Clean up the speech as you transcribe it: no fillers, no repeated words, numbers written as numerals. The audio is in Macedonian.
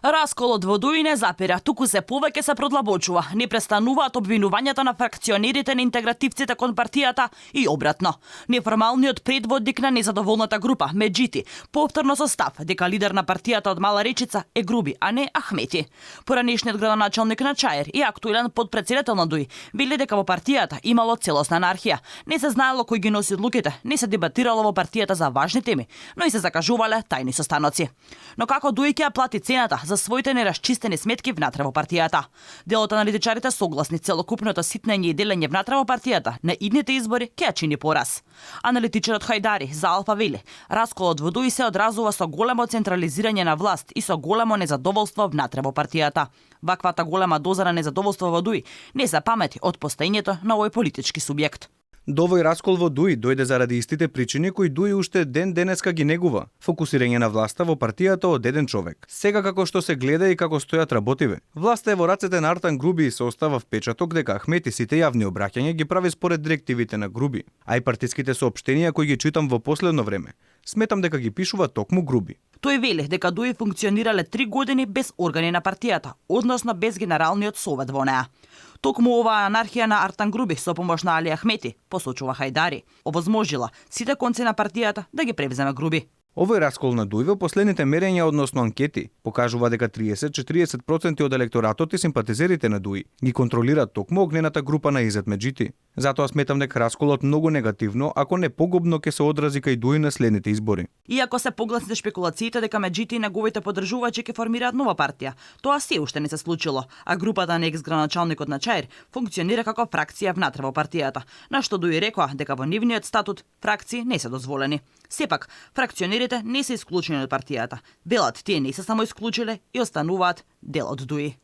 Расколот во ДУИ не запира, туку се повеќе се продлабочува. Не престануваат обвинувањата на фракционерите на интегративците кон партијата и обратно. Неформалниот предводник на незадоволната група, Меджити, повторно со став дека лидер на партијата од Мала Речица е Груби, а не Ахмети. Поранешниот градоначалник на Чаир и актуелен подпредседател на ДУИ вели дека во партијата имало целосна анархија. Не се знаело кој ги носи одлуките, не се дебатирало во партијата за важни теми, но и се закажувале тајни состаноци. Но како ДУИ ќе ја плати цената за своите нерасчистени сметки внатре во партијата? Дел од аналитичарите согласни целокупното ситнење и делење внатре во партијата на идните избори ќе ја чини пораз. Аналитичарот Хајдари за Алфа вели, расколот во ДУИ се одразува со големо централизирање на власт и со големо незадоволство внатре во партијата. Ваквата голема доза на незадоволство во ДУИ не се памети од постоењето на овој политички субјект. До овој раскол во ДУИ дојде заради истите причини кои ДУИ уште ден денеска ги негува. Фокусирање на власта во партијата од еден човек. Сега како што се гледа и како стојат работиве. Власта е во рацете на Артан Груби и се остава впечаток дека Ахмети сите јавни обраќања ги прави според директивите на Груби. А и партиските соопштенија кои ги читам во последно време, сметам дека ги пишува токму Груби. Тој вели дека ДУИ функционирале 3 години без органи на партијата, односно без генералниот совет во неа. Токму оваа анархија на Артан Груби со помош на Али Ахмети, посочува Хајдари, овозможила сите конци на партијата да ги превземе Груби. Овој раскол на ДУИ во последните мерења, односно анкети, покажува дека 30-40% од електоратот и симпатизерите на ДУИ ги контролираат токму огнената група на Изет Меджити. Затоа сметам дека расколот многу негативно, ако не погубно, ќе се одрази кај ДУИ на следните избори. Иако се погласни шпекулациите дека Меджити и неговите поддржувачи ќе формираат нова партија, тоа се уште не се случило, а групата на екс-граначалникот на Чаир функционира како фракција внатре во партијата, на што ДУИ рекоа дека во нивниот статут фракции не се дозволени. Сепак, фракционерите не се исклучени од партијата. Велат, тие не се само исклучиле и остануваат дел од ДУИ.